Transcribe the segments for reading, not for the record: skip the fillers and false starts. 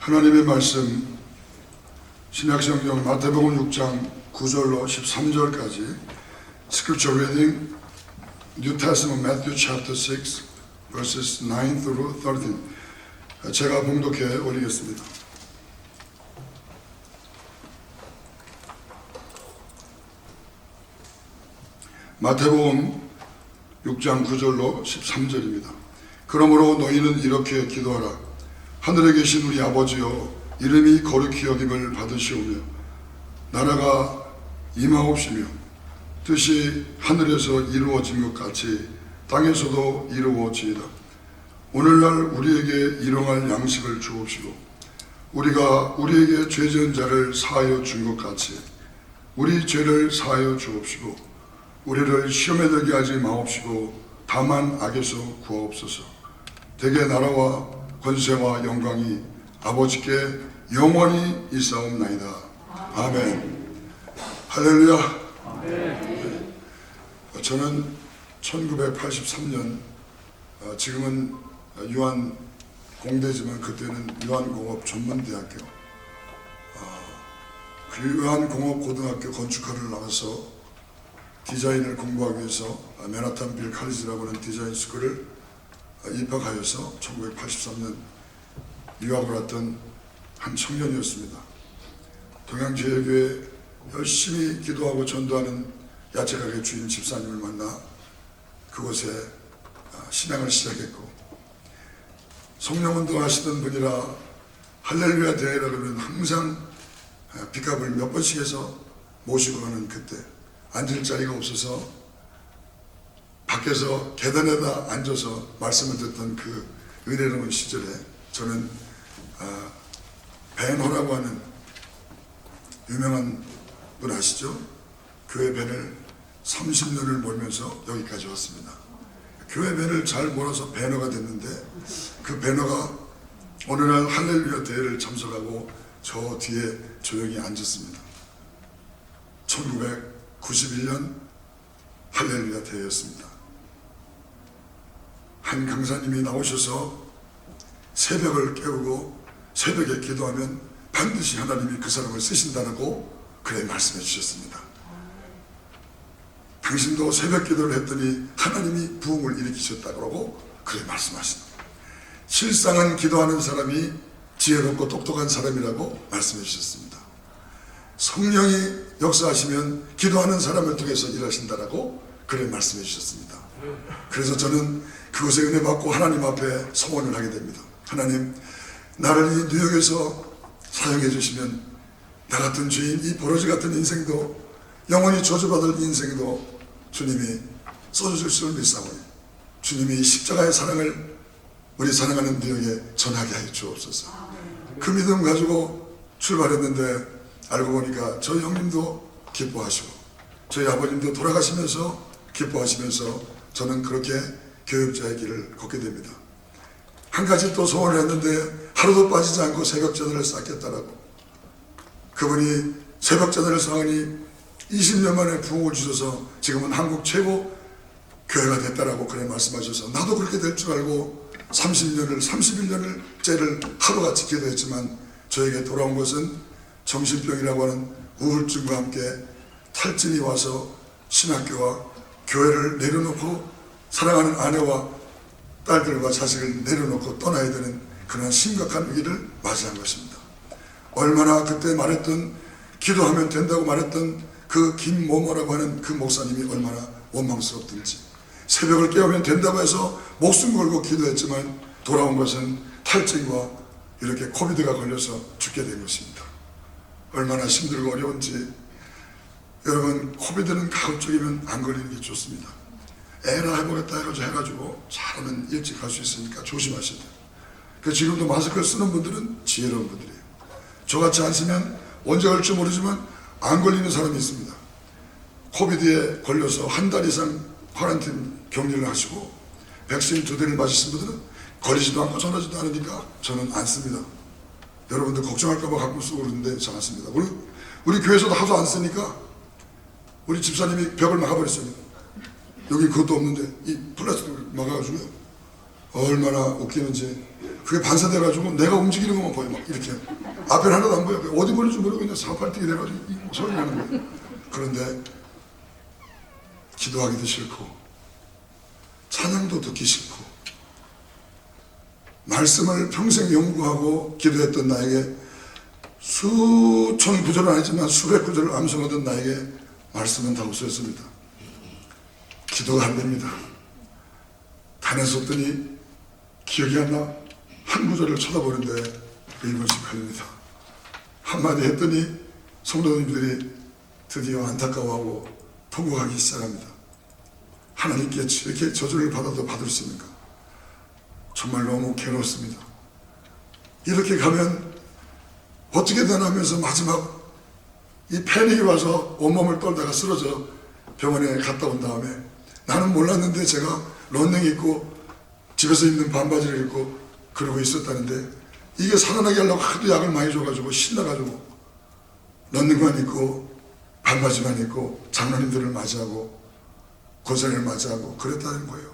하나님의 말씀 신약성경 마태복음 6장 9절로 13절까지 Scripture reading New Testament Matthew chapter 6 verses 9 through 13. 제가 봉독해 올리겠습니다. 마태복음 6장 9절로 13절입니다. 그러므로 너희는 이렇게 기도하라. 하늘에 계신 우리 아버지여, 이름이 거룩히 여김을 받으시오며 나라가 임하옵시며 뜻이 하늘에서 이루어진 것 같이 땅에서도 이루어지이다. 오늘날 우리에게 일용할 양식을 주옵시고 우리가 우리에게 죄 지은 자를 사하여 준 것 같이 우리 죄를 사하여 주옵시고 우리를 시험에 들게 하지 마옵시고 다만 악에서 구하옵소서. 대개 나라와 권세와 영광이 아버지께 영원히 있사옵나이다. 아멘. 할렐루야. 아멘. 저는 1983년 지금은 유한 공대지만 그때는 유한공업 전문대학교 그 유한공업고등학교 건축학을 나와서 디자인을 공부하기 위해서 맨하탄 빌 칼리지라고 하는 디자인 스쿨을 입학하여서 1983년 유학을 왔던 한 청년이었습니다. 동양제일교회 열심히 기도하고 전도하는 야채가게 주인 집사님을 만나 그곳에 신앙을 시작했고, 성령운동 하시던 분이라 할렐루야 대회라 그러면 항상 빚값을 몇 번씩 해서 모시고 가는 그때 앉을 자리가 없어서 밖에서 계단에다 앉아서 말씀을 듣던 그 은혜로운 시절에 저는 벤호라고 하는 유명한 분 아시죠? 교회 벤을 30년을 몰면서 여기까지 왔습니다. 교회 벤을 잘 몰아서 배너가 됐는데 그 배너가 어느 날 할렐루야 대회를 참석하고 저 뒤에 조용히 앉았습니다. 1991년 할렐루야 대회였습니다. 한 강사님이 나오셔서 새벽을 깨우고 새벽에 기도하면 반드시 하나님이 그 사람을 쓰신다고 그래 말씀해 주셨습니다. 당신도 새벽 기도를 했더니 하나님이 부흥을 일으키셨다고 그래 말씀하십니다. 실상은 기도하는 사람이 지혜롭고 똑똑한 사람이라고 말씀해 주셨습니다. 성령이 역사하시면 기도하는 사람을 통해서 일하신다고 그래 말씀해 주셨습니다. 그래서 저는 그것에 은혜 받고 하나님 앞에 소원을 하게 됩니다. 하나님, 나를 이 뉴욕에서 사용해 주시면 나 같은 죄인, 이 버러지 같은 인생도 영원히 저주받을 인생도 주님이 써주실 줄 믿사오니 주님이 십자가의 사랑을 우리 사랑하는 뉴욕에 전하게 하여 주옵소서. 그 믿음 가지고 출발했는데 알고 보니까 저희 형님도 기뻐하시고 저희 아버님도 돌아가시면서 기뻐하시면서 저는 그렇게 교육자의 길을 걷게 됩니다. 한 가지 또 소원을 했는데 하루도 빠지지 않고 새벽전을 쌓겠다라고. 그분이 새벽전을 쌓으니 20년 만에 부흥을 주셔서 지금은 한국 최고 교회가 됐다라고 그래 말씀하셔서 나도 그렇게 될 줄 알고 31년을 째를 하루같이 기도했지만 저에게 돌아온 것은 정신병이라고 하는 우울증과 함께 탈진이 와서 신학교와 교회를 내려놓고 사랑하는 아내와 딸들과 자식을 내려놓고 떠나야 되는 그런 심각한 위기를 맞이한 것입니다. 얼마나 그때 말했던 기도하면 된다고 말했던 그 김모모라고 하는 그 목사님이 얼마나 원망스럽든지 새벽을 깨우면 된다고 해서 목숨 걸고 기도했지만 돌아온 것은 탈진과 이렇게 코비드가 걸려서 죽게 된 것입니다. 얼마나 힘들고 어려운지. 여러분, 코비드는 가급적이면 안 걸리는 게 좋습니다. 에라 해보겠다 해가지고 사람은 일찍 갈 수 있으니까 조심하셔야 돼요. 그래서 지금도 마스크를 쓰는 분들은 지혜로운 분들이에요. 저같이 안 쓰면 언제 갈지 모르지만 안 걸리는 사람이 있습니다. 코비드에 걸려서 한 달 이상 쿼런틴 격리를 하시고 백신 2대를 맞으신 분들은 걸리지도 않고 전하지도 않으니까 저는 안 씁니다. 여러분들 걱정할까봐 갖고 쓰고 그러는데 잘 안 씁니다. 우리 교회에서도 하도 안 쓰니까 우리 집사님이 벽을 막아버렸어요. 여기 그것도 없는데 이 플라스틱을 막아가지고요. 얼마나 웃기는지 그게 반사돼가지고 내가 움직이는 것만 보여. 막 이렇게 앞에는 하나도 안 보여. 어디 보는지 모르고 그냥 사팔뛰기 돼가지고 소리 나는 거예요. 그런데 기도하기도 싫고 찬양도 듣기 싫고 말씀을 평생 연구하고 기도했던 나에게 수천 구절은 아니지만 수백 구절을 암송하던 나에게 말씀은 다 없어졌습니다. 기도가 안 됩니다. 단에 섰더니 기억이 안 나. 한 구절을 쳐다보는데 1분씩 걸립니다. 한마디 했더니 성도님들이 드디어 안타까워하고 통곡하기 시작합니다. 하나님께 이렇게 저주를 받아도 받을 수 있는가? 정말 너무 괴롭습니다. 이렇게 가면 어떻게 되나 하면서 마지막 이 패닉이 와서 온몸을 떨다가 쓰러져 병원에 갔다 온 다음에 나는 몰랐는데 제가 런닝 입고 집에서 입는 반바지를 입고 그러고 있었다는데 이게 살아나게 하려고 하도 약을 많이 줘가지고 신나가지고 런닝만 입고 반바지만 입고 장로님들을 맞이하고 권사님을 맞이하고 그랬다는 거예요.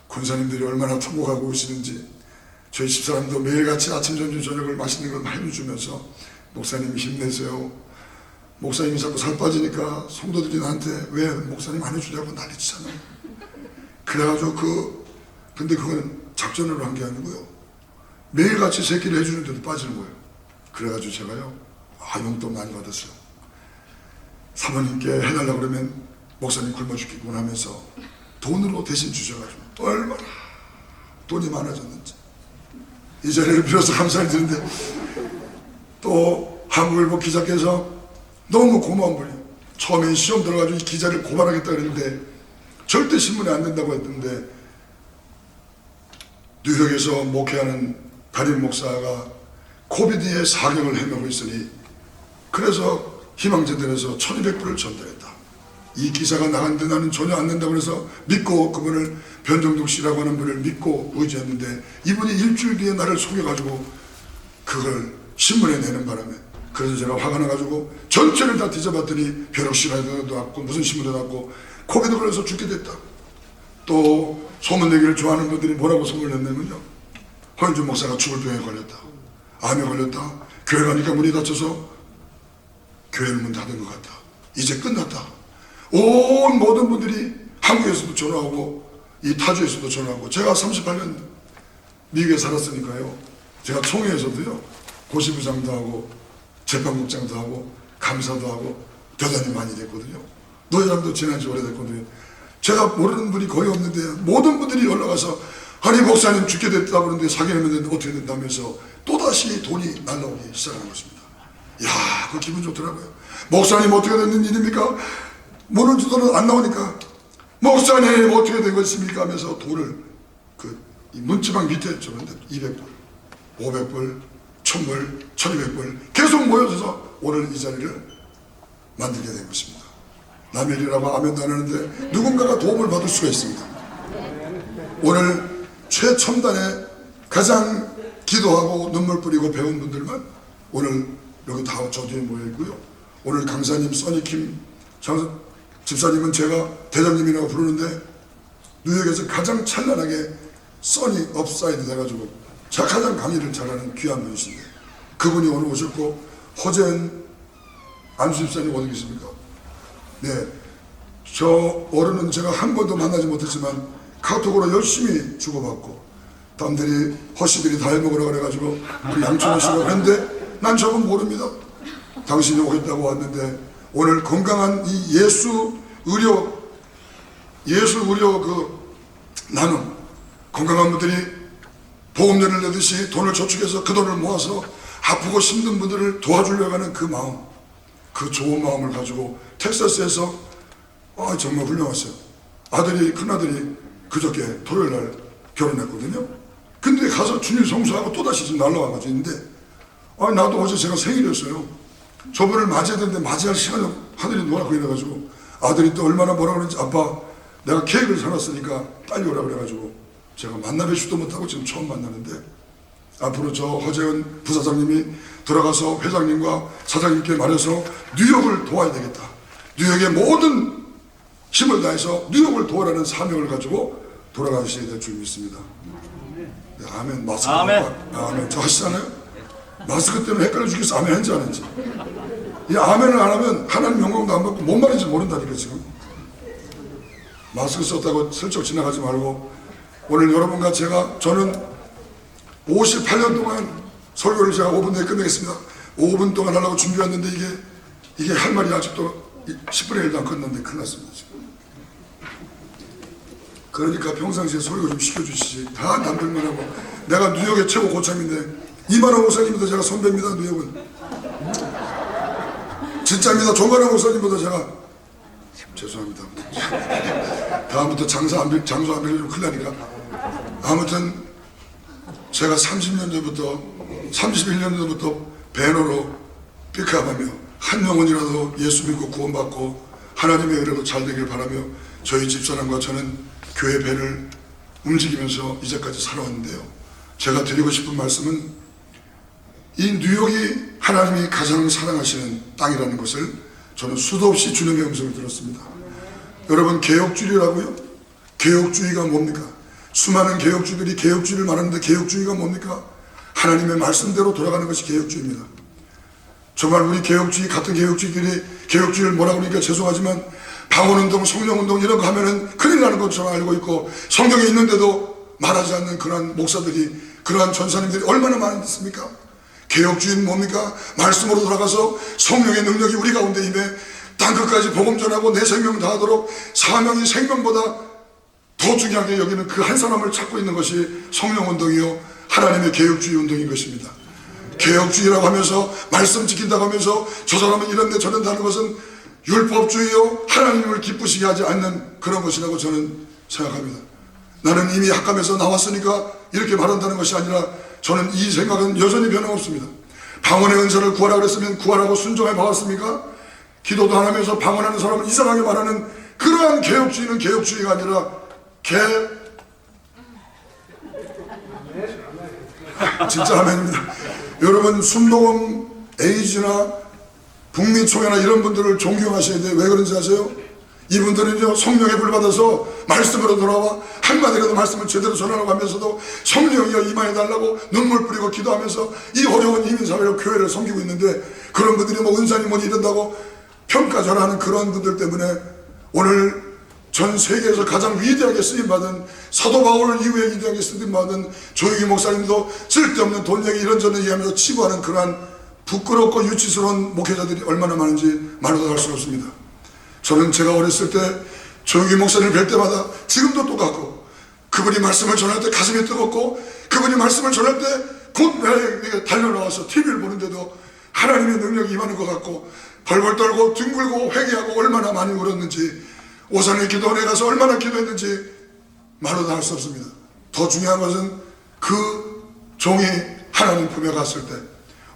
권사님들이 얼마나 통곡하고 오시는지 저희 집사람도 매일같이 아침 점심 저녁을 맛있는 걸 많이 주면서 목사님 힘내세요. 목사님이 자꾸 살 빠지니까 성도들이 나한테 왜 목사님 안 해주냐고 난리치잖아요. 그래가지고 근데 그건 작전으로 한 게 아니고요. 매일같이 새끼를 해주는데도 빠지는 거예요. 그래가지고 제가요, 용돈 많이 받았어요. 사모님께 해달라고 그러면 목사님 굶어 죽겠구나 하면서 돈으로 대신 주셔가지고 또 얼마나 돈이 많아졌는지 이 자리를 빌어서 감사를 드리는데 또 한국일보 기자께서 너무 고마운 분이 처음에 시험 들어가지고 이 기자를 고발하겠다 그랬는데 절대 신문에 안 된다고 했는데 뉴욕에서 목회하는 담임 목사가 코비드의 사경을 헤매고 있으니 그래서 희망재단에서 1200불을 전달했다. 이 기사가 나갔는데 나는 전혀 안 된다고 해서 믿고 그분을 변정동 씨라고 하는 분을 믿고 의지했는데 이분이 일주일 뒤에 나를 속여가지고 그걸 신문에 내는 바람에 그래서 제가 화가 나가지고 전체를 다 뒤져봤더니 벼락시라도 났고 무슨 신문도 났고 코비드 걸려서 죽게 됐다. 또 소문내기를 좋아하는 분들이 뭐라고 소문을 냈냐면요, 허인준 목사가 죽을 병에 걸렸다, 암에 걸렸다, 교회 가니까 문이 닫혀서 교회를 문 닫은 것 같다, 이제 끝났다. 온 모든 분들이 한국에서도 전화하고 이 타주에서도 전화하고 제가 38년 미국에 살았으니까요, 제가 총회에서도요 고시부장도 하고 재판국장도 하고 감사도 하고 대단히 많이 됐거든요. 노회장도 지난 지 오래됐거든요. 제가 모르는 분이 거의 없는데 모든 분들이 연락와서 아니 목사님 죽게 됐다고 그러는데 사기하면 어떻게 된다면서 또다시 돈이 날라오기 시작하는 것입니다. 이야, 그 기분 좋더라고요. 목사님 어떻게 됐는 일입니까? 모르는 돈은 안 나오니까 목사님 어떻게 된 것입니까? 하면서 돈을 이 문지방 밑에 줬는데 200불, 500불, 1000불, 1200불 계속 모여져서 오늘 이 자리를 만들게 된 것입니다. 남의 일이라고 아멘도 안 하는데 누군가가 도움을 받을 수가 있습니다. 오늘 최첨단에 가장 기도하고 눈물 뿌리고 배운 분들만 오늘 여기 다 저 뒤에 모여있고요. 오늘 강사님 써니킴 집사님은 제가 대장님이라고 부르는데 뉴욕에서 가장 찬란하게 써니 업사이드 돼가지고 제가 가장 강의를 잘하는 귀한 분이신데 그분이 오늘 오셨고 허재은 안수 집사님 어디 계십니까? 네, 저 어른은 제가 한 번도 만나지 못했지만 카톡으로 열심히 주고받고 남들이 허씨들이 다 해먹으라 그래가지고 그 양천호 씨가 그랬는데 난 저건 모릅니다. 당신이 오겠다고 왔는데 오늘 건강한 이 예수 의료 그 나눔, 건강한 분들이 보험료를 내듯이 돈을 저축해서 그 돈을 모아서 아프고 힘든 분들을 도와주려고 하는 그 마음, 그 좋은 마음을 가지고 텍사스에서 정말 훌륭하세요. 큰아들이 그저께 토요일날 결혼했거든요. 근데 가서 주일 성수하고 또다시 지금 날라와가지고 있는데 나도 어제 제가 생일이었어요. 저분을 맞이해야 되는데 맞이할 시간이 하늘이 노랗고 이래가지고 아들이 또 얼마나 뭐라 그러는지 아빠 내가 케이크를 사놨으니까 빨리 오라 그래가지고 제가 만나 뵈지도 못하고 지금 처음 만나는데 앞으로 저 허재은 부사장님이 들어가서 회장님과 사장님께 말해서 뉴욕을 도와야 되겠다. 뉴욕의 모든 힘을 다해서 뉴욕을 도와라는 사명을 가지고 돌아가셔야 될 줄 믿습니다. 네, 아멘. 마스크 아멘. 아멘. 저 하시잖아요. 마스크 때문에 헷갈려 죽겠어. 아멘 한지 안 한지. 이 아멘을 안 하면 하나님 영광도 안 받고 뭔 말인지 모른다니까 지금. 마스크 썼다고 슬쩍 지나가지 말고, 오늘 여러분과 저는 58년 동안 설교를 제가 5분 내에 끝내겠습니다. 5분 동안 하려고 준비했는데 이게 할 말이 아직도 10분의 1도 안 끝났는데 큰일 났습니다 지금. 그러니까 평상시에 설교 좀 시켜주시지. 다 남들만 하고. 내가 뉴욕의 최고 고참인데 이만한 목사님보다 제가 선배입니다. 뉴욕은 진짜입니다. 조만한 목사님보다 제가 죄송합니다. 다음부터 장소 안 빌려주면 큰일 나니까. 아무튼 제가 30년 전부터 31년 전부터 배너로 픽업하며 한 영혼이라도 예수 믿고 구원받고 하나님의 은혜로 잘 되길 바라며 저희 집사람과 저는 교회 배를 움직이면서 이제까지 살아왔는데요. 제가 드리고 싶은 말씀은 이 뉴욕이 하나님이 가장 사랑하시는 땅이라는 것을 저는 수도 없이 주님의 음성을 들었습니다. 여러분, 개혁주의라고요? 개혁주의가 뭡니까? 수많은 개혁주의들이 개혁주의를 말하는데 개혁주의가 뭡니까? 하나님의 말씀대로 돌아가는 것이 개혁주의입니다. 정말 우리 개혁주의 같은 개혁주의들이 개혁주의를 뭐라고 그러니까 죄송하지만 방언운동, 성령운동 이런 거 하면은 큰일 나는 것처럼 알고 있고 성경에 있는데도 말하지 않는 그러한 목사들이, 그러한 전사님들이 얼마나 많습니까? 개혁주의는 뭡니까? 말씀으로 돌아가서 성령의 능력이 우리 가운데 임해 땅끝까지 복음 전하고 내 생명 다하도록 사명이 생명보다 더 중요하게 여기는 그 한 사람을 찾고 있는 것이 성령운동이요 하나님의 개혁주의 운동인 것입니다. 개혁주의라고 하면서 말씀 지킨다고 하면서 저 사람은 이런데 저런다 하는 것은 율법주의요 하나님을 기쁘시게 하지 않는 그런 것이라고 저는 생각합니다. 나는 이미 학감에서 나왔으니까 이렇게 말한다는 것이 아니라 저는 이 생각은 여전히 변함없습니다. 방언의 은사를 구하라 그랬으면 구하라고 순종해 봐왔습니까? 기도도 안 하면서 방언하는 사람을 이상하게 말하는 그러한 개혁주의는 개혁주의가 아니라 진짜 아멘입니다. 여러분, 순복음 에이지나 북미총회나 이런 분들을 존경하셔야 돼요. 왜 그런지 아세요? 이분들은요 성령의 불 받아서 말씀으로 돌아와 한마디라도 말씀을 제대로 전하라고 하면서도 성령이여 임하여달라고 눈물 뿌리고 기도하면서 이 어려운 이민사회로 교회를 섬기고 있는데, 그런 분들이 뭐 은사니 뭐니 이런다고 평가절하는 그런 분들 때문에 오늘 전 세계에서 가장 위대하게 쓰임받은 사도 바울 이후에 위대하게 쓰임받은 조용희 목사님도 쓸데없는 돈 얘기 이런저런 얘기하면서 치부하는 그러한 부끄럽고 유치스러운 목회자들이 얼마나 많은지 말로도 할 수 없습니다. 저는 제가 어렸을 때 조용희 목사님을 뵐 때마다 지금도 똑같고, 그분이 말씀을 전할 때 가슴이 뜨겁고, 그분이 말씀을 전할 때 곧 내가 달려나와서 TV를 보는데도 하나님의 능력이 임하는 것 같고 벌벌 떨고 뒹굴고 회개하고 얼마나 많이 울었는지, 오산의 기도원에 가서 얼마나 기도했는지 말로도 할 수 없습니다. 더 중요한 것은 그 종이 하나님 품에 갔을 때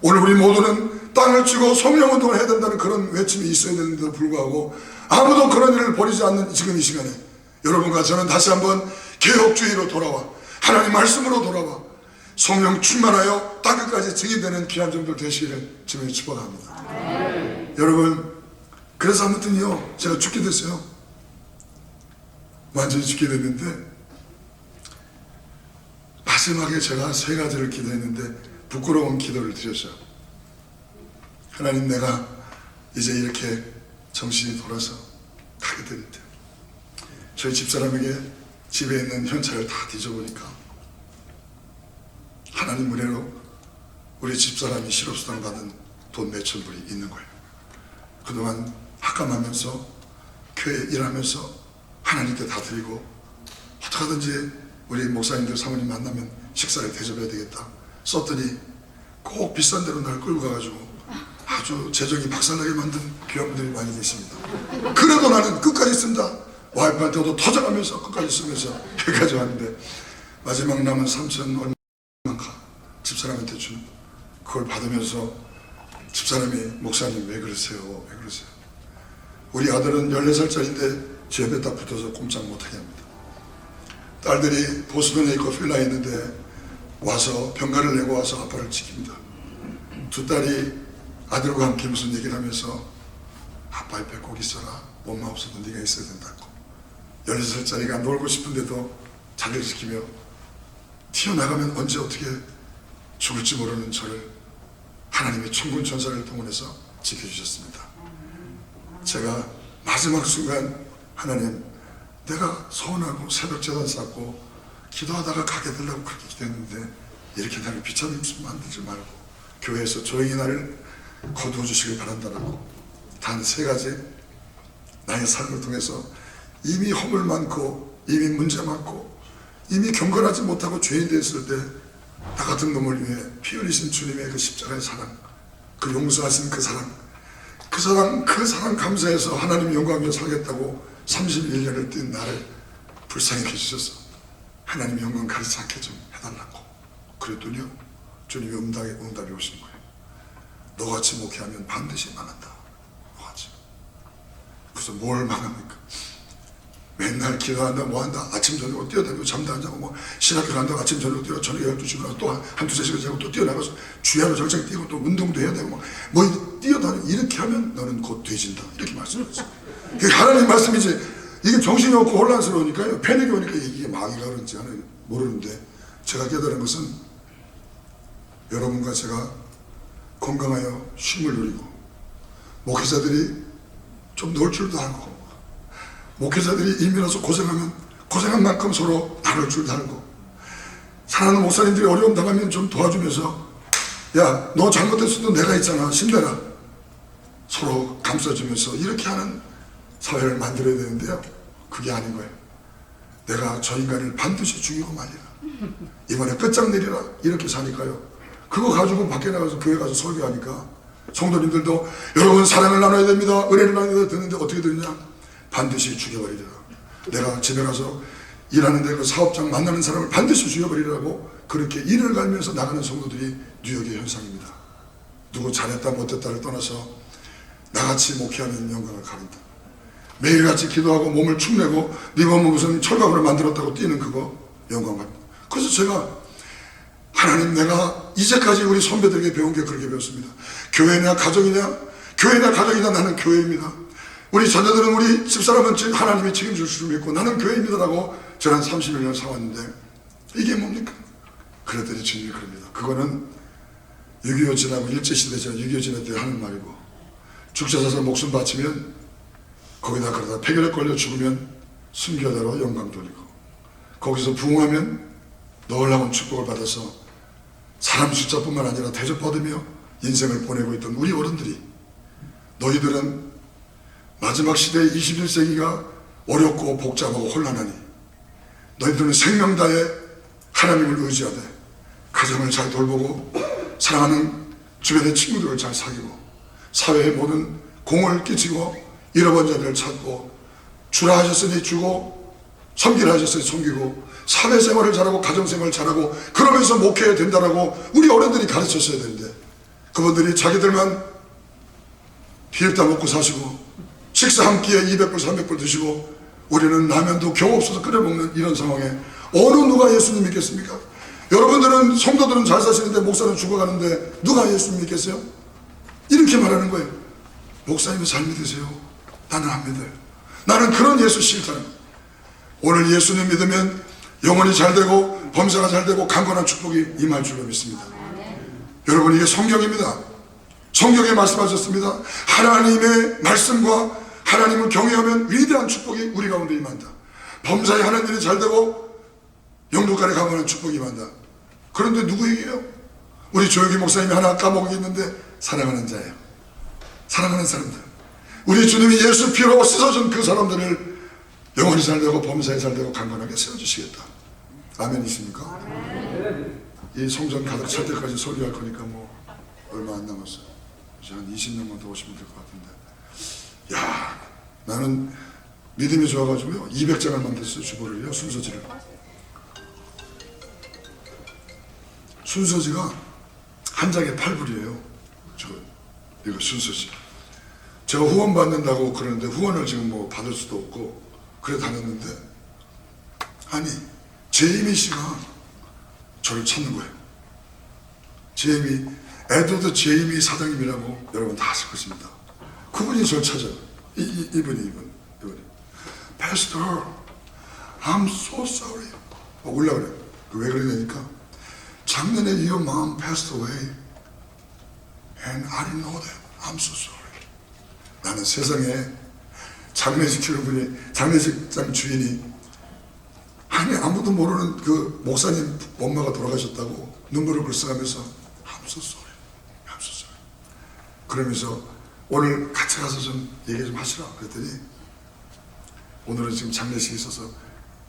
오늘 우리 모두는 땅을 치고 성령운동을 해야 된다는 그런 외침이 있어야 되는데도 불구하고 아무도 그런 일을 벌이지 않는 지금 이 시간에 여러분과 저는 다시 한번 개혁주의로 돌아와 하나님 말씀으로 돌아와 성령 충만하여 땅끝까지 증인되는 귀한 점들 되시기를 주님의 축복합니다. 여러분, 그래서 아무튼요 제가 죽게 됐어요. 완전히 죽게 됐는데 마지막에 제가 3가지를 기도했는데 부끄러운 기도를 드렸어요. 하나님, 내가 이제 이렇게 정신이 돌아서 가게 되는데 저희 집사람에게 집에 있는 현찰을 다 뒤져보니까 하나님 은혜로 우리 집사람이 실업수당 받은 돈 몇천 불이 있는 거예요. 그동안 학감하면서 교회 일하면서 하나님께 다 드리고 어떻게 하든지 우리 목사님들 사모님 만나면 식사를 대접해야 되겠다 썼더니 꼭 비싼 데로 날 끌고 가가지고 아주 재정이 박살나게 만든 귀한 분들이 많이 계십니다. 그래도 나는 끝까지 쓴다. 와이프한테도 터져가면서 끝까지 쓰면서 여기까지 왔는데 마지막 남은 3천 얼마인가 집사람한테 준 그걸 받으면서 집사람이 목사님 왜 그러세요? 왜 그러세요? 우리 아들은 14살짜리인데 제 옆에 딱 붙어서 꼼짝 못하게 합니다. 딸들이 보스턴에 있고 필라에 있는데 와서 병가를 내고 와서 아빠를 지킵니다. 2딸이 아들과 함께 무슨 얘기를 하면서 아빠 옆에 꼭 있어라. 엄마 없어도 네가 있어야 된다고. 16살짜리가 놀고 싶은데도 자기를 지키며 튀어나가면 언제 어떻게 죽을지 모르는 저를 하나님의 천군 천사를 동원해서 지켜주셨습니다. 제가 마지막 순간 하나님, 내가 서운하고 새벽 제단 쌓고 기도하다가 가게 되려고 그렇게 기도했는데 이렇게 나를 비참한 모습 만들지 말고 교회에서 조용히 나를 거두어 주시길 바란다라고 단 3가지 나의 삶을 통해서 이미 허물 많고 이미 문제 많고 이미 경건하지 못하고 죄인 되었을 때 나 같은 놈을 위해 피 흘리신 주님의 그 십자가의 사랑, 그 용서하신 그 사랑 감사해서 하나님 영광 위에 살겠다고 31년을 뛴 나를 불쌍히 해주셔서 하나님 영광 가리지 않게 좀 해달라고 그랬더니요, 주님이 응답이 오신 거예요. 너같이 목회하면 반드시 망한다. 너같이. 그래서 뭘 망합니까? 맨날 기도한다 뭐한다 아침 저녁 뛰어다니고 잠도 안 자고 뭐 신학교 간다고 아침 저녁 뛰어 저녁 12시간 가서 또 한두 세 시간 자고 또 뛰어나가서 주야로 정상 뛰고 또 운동도 해야 되고 뭐 뛰어다니고 이렇게 하면 너는 곧 돼진다 이렇게 말씀을 했어요. 그게 하나님 말씀이지 이게 정신이 없고 혼란스러우니까요, 패닉이 오니까 이게 마귀가 그런지 하는 모르는데 제가 깨달은 것은 여러분과 제가 건강하여 쉼을 누리고 목회자들이 좀 놀 줄도 알고 목회자들이 임이라서 고생하면 고생한 만큼 서로 나눌 줄도 알고 사랑하는 목사님들이 어려움 당하면 좀 도와주면서 야, 너 잘못했어도 내가 있잖아 힘내라 서로 감싸주면서 이렇게 하는 사회를 만들어야 되는데요, 그게 아닌 거예요. 내가 저 인간을 반드시 죽이고 말리라 이번에 끝장내리라 이렇게 사니까요, 그거 가지고 밖에 나가서 교회 가서 설교하니까 성도님들도 여러분 사랑을 나눠야 됩니다 은혜를 나눠야 됩니다 듣는데 어떻게 되느냐, 반드시 죽여버리리라. 내가 집에 가서 일하는데 그 사업장 만나는 사람을 반드시 죽여버리라고 그렇게 일을 갈면서 나가는 성도들이 뉴욕의 현상입니다. 누구 잘했다 못했다를 떠나서 나같이 목회하는 영광을 가린다. 매일같이 기도하고 몸을 축내고 네 몸은 무슨 철갑으로 만들었다고 뛰는 그거 영광 갑니다. 그래서 제가 하나님, 내가 이제까지 우리 선배들에게 배운 게 그렇게 배웠습니다. 교회냐 가정이냐 나는 교회입니다. 우리 자녀들은 우리 집사람은 하나님이 책임질 줄 믿고 나는 교회입니다라고 저는 31년 살았는데 이게 뭡니까? 그랬더니 주님이 그럽니다. 그거는 6.25 지나고 일제시대 전 6.25 지날 때 하는 말이고 죽자사서 목숨 바치면 거기다 그러다 폐결에 걸려 죽으면 순교대로 영광 돌리고 거기서 부흥하면 놀라운 축복을 받아서 사람 숫자뿐만 아니라 대접받으며 인생을 보내고 있던 우리 어른들이 너희들은 마지막 시대의 21세기가 어렵고 복잡하고 혼란하니 너희들은 생명 다해 하나님을 의지하되 가정을 잘 돌보고 사랑하는 주변의 친구들을 잘 사귀고 사회에 모든 공을 끼치고 잃어버린 자들을 찾고 주라 하셨으니 주고 섬기라 하셨으니 섬기고 사회생활을 잘하고 가정생활을 잘하고 그러면서 목회해야 된다라고 우리 어른들이 가르쳤어야 되는데 그분들이 자기들만 비읍다 먹고 사시고 식사 한 끼에 200불 300불 드시고 우리는 라면도 겨우 없어서 끓여 먹는 이런 상황에 어느 누가 예수님 믿겠습니까? 여러분들은 성도들은 잘 사시는데 목사는 죽어가는데 누가 예수님 믿겠어요? 이렇게 말하는 거예요. 목사님은 잘 믿으세요. 나는 안 믿어요. 나는 그런 예수 싫다는 거예요. 오늘 예수님 믿으면 영혼이 잘 되고 범사가 잘 되고 강건한 축복이 임할 줄로 믿습니다. 여러분, 이게 성경입니다. 성경에 말씀하셨습니다. 하나님의 말씀과 하나님을 경외하면 위대한 축복이 우리 가운데 임한다. 범사에 하는 일이 잘 되고 영도간에 강건한 축복이 임한다. 그런데 누구에게요? 우리 조혁이 목사님이 하나 까먹고 있는데 사랑하는 자예요. 사랑하는 사람들. 우리 주님이 예수 피로 씻어준 그 사람들을 영혼이 잘 되고 범사에 잘 되고 강건하게 세워주시겠다. 아멘이십니까? 아멘. 이 성전 가득 찰 때까지 설교할 거니까 뭐 얼마 안 남았어요. 이제 한 20년만 더 오시면 될 것 같은데, 야, 나는 믿음이 좋아가지고요 200장을 만들었어요. 주보를요, 순서지를. 순서지가 한 장에 8불이에요 이거 순서지. 제가 후원 받는다고 그러는데 후원을 지금 뭐 받을 수도 없고 그래 다녔는데, 아니 제이미 씨가 저를 찾는 거예요. 제이미, 에드워드 제이미 사장님이라고 여러분 다 아실 것입니다. 그분이 저를 찾아요. 이분이 Pastor, I'm so sorry. 올라 그래요. 왜 그러냐니까 작년에 your mom passed away and I didn't know that. I'm so sorry. 나는 세상에 장례식하는 분이, 장례식장 주인이 아니 아무도 모르는 그 목사님 엄마가 돌아가셨다고 눈물을 글썽하면서 I'm so sorry. I'm so sorry. 그러면서 오늘 같이 가서 좀 얘기 좀 하시라 그랬더니 오늘은 지금 장례식이 있어서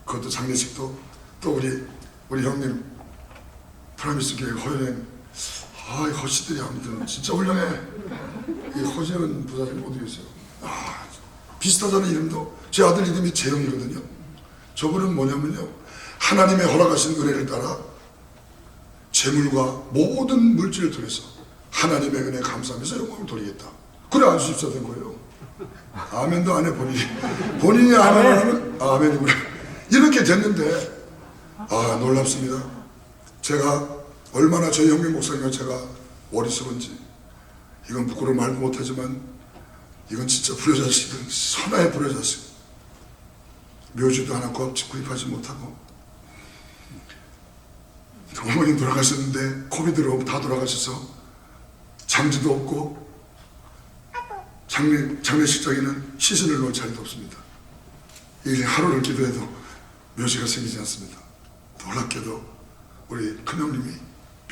그것도 장례식도 또 우리 형님 프라미스 교회 허연행 이 허씨들이 아무튼 진짜 훌륭해. 이 허재은 부사장님 어디 계세요? 비슷하다는 이름도 제 아들 이름이 재영이거든요. 저분은 뭐냐면요 하나님의 허락하신 은혜를 따라 재물과 모든 물질을 통해서 하나님의 은혜 감사하면서 영광을 돌리겠다. 그래 안 수집사 된 거예요. 아멘도 안 해 본인이 아멘 안 하면 아멘이구나. 이렇게 됐는데 놀랍습니다. 제가 얼마나 저희 형님 목사님과 제가 어리석은지 이건 부끄러워 말도 못하지만 이건 진짜 불효자식은 선하의 불효자식. 묘지도 하나 구입하지 못하고 어머님 돌아가셨는데 코비드로 다 돌아가셔서 장지도 없고 장례식장에는 시신을 놓을 자리도 없습니다. 이 하루를 기도해도 묘지가 생기지 않습니다. 놀랍게도 우리 큰형님이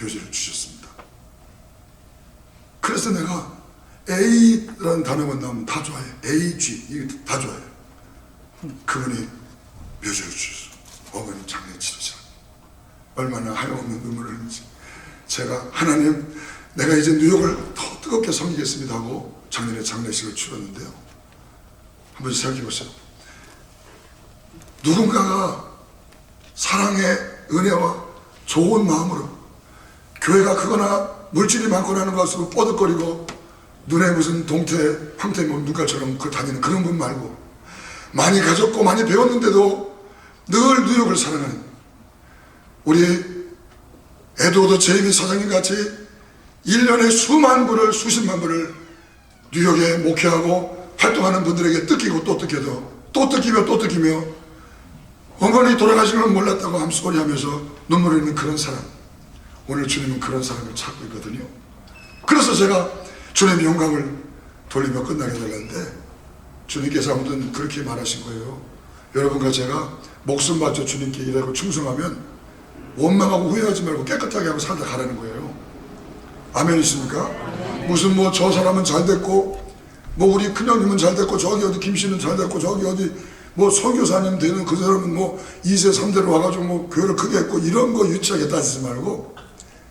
묘지를 주셨습니다. 그래서 내가 A라는 단어만 나오면 다 좋아해. AG 이게 다 좋아해요. 그분이 묘지를 주셨어. 어머님 장례 치르자. 얼마나 하염없는 눈물을 흘리는지. 제가 하나님 내가 이제 뉴욕을 더 뜨겁게 섬기겠습니다 하고 작년에 장례식을 치렀는데요. 한번 생각해 보세요. 누군가가 사랑의 은혜와 좋은 마음으로 교회가 크거나 물질이 많거나 하는 것으로 뻐득거리고 눈에 무슨 동태, 황태 눈깔처럼 그 다니는 그런 분 말고 많이 가졌고 많이 배웠는데도 늘 뉴욕을 사랑하는 우리 에드워드 제이미 사장님 같이 1년에 수십만 불을 뉴욕에 목회하고 활동하는 분들에게 뜯기고 또 뜯겨도 또 뜯기며 또 뜯기며 어머니 돌아가신 걸 몰랐다고 함소리 하면서 눈물 흘리는 그런 사람. 오늘 주님은 그런 사람을 찾고 있거든요. 그래서 제가 주님의 영광을 돌리며 끝나게 달라는데 주님께서 아무튼 그렇게 말하신 거예요. 여러분과 제가 목숨 바쳐 주님께 일하고 충성하면 원망하고 후회하지 말고 깨끗하게 하고 살다 가라는 거예요. 아멘이십니까? 무슨 뭐 저 사람은 잘 됐고 뭐 우리 큰형님은 잘 됐고 저기 어디 김씨는 잘 됐고 저기 어디 뭐 선교사님 되는 그 사람은 뭐 2세 3대로 와가지고 뭐 교회를 크게 했고 이런 거 유치하게 따지지 말고